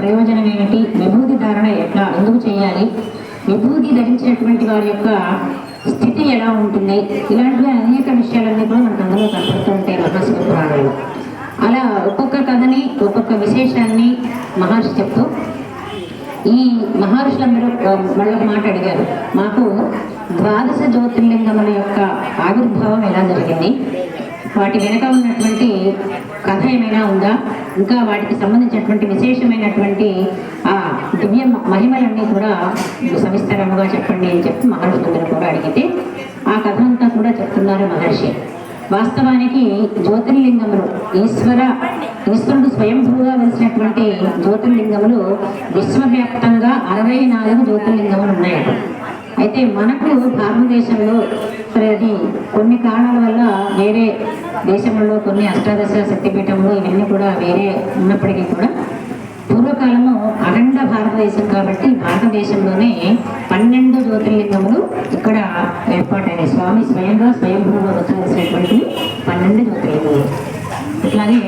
ప్రయోజనం ఏమిటి, విభూతి ధారణ ఎట్లా ఎందుకు చేయాలి, విభూతి ధరించినటువంటి వారి యొక్క స్థితి ఎలా ఉంటుంది, ఇలాంటివి అనేక విషయాలన్నీ కూడా మనకు అందులో కనపడుతూ ఉంటాయి మహాశివ పురాణంలో. అలా ఒక్కొక్క కథని ఒక్కొక్క విశేషాన్ని మహర్షి చెప్తూ ఈ మహర్షులందరూ వాళ్ళొక మాట అడిగారు, మాకు ద్వాదశ జ్యోతిర్లింగముల యొక్క ఆవిర్భావం ఎలా జరిగింది, వాటి వెనక ఉన్నటువంటి కథ ఏమైనా ఉందా, ఇంకా వాటికి సంబంధించినటువంటి విశేషమైనటువంటి ఆ దివ్య మహిమలన్నీ కూడా సవిస్తరంగా చెప్పండి అని చెప్పి మహర్షులందరూ కూడా అడిగితే ఆ కథ అంతా కూడా చెప్తున్నారు మహర్షి. వాస్తవానికి జ్యోతిర్లింగములు ఈశ్వరుడు స్వయంభూగా వెలిసినటువంటి జ్యోతిర్లింగములు విశ్వవ్యాప్తంగా 64 జ్యోతిర్లింగములు ఉన్నాయట. అయితే మనకు భారతదేశంలో అది కొన్ని కారణాల వల్ల వేరే దేశంలో కొన్ని అష్టాదశ శక్తిపీఠంలో ఇవన్నీ కూడా వేరే ఉన్నప్పటికీ కూడా పూర్వకాలము అఖండ భారతదేశం కాబట్టి భారతదేశంలోనే 12 జ్యోతిర్లింగములు ఇక్కడ ఏర్పాటైనాయి. స్వామి స్వయంగా స్వయంభూగా వచ్చేసినటువంటి 12 జ్యోతిర్లింగములు. ఇట్లాగే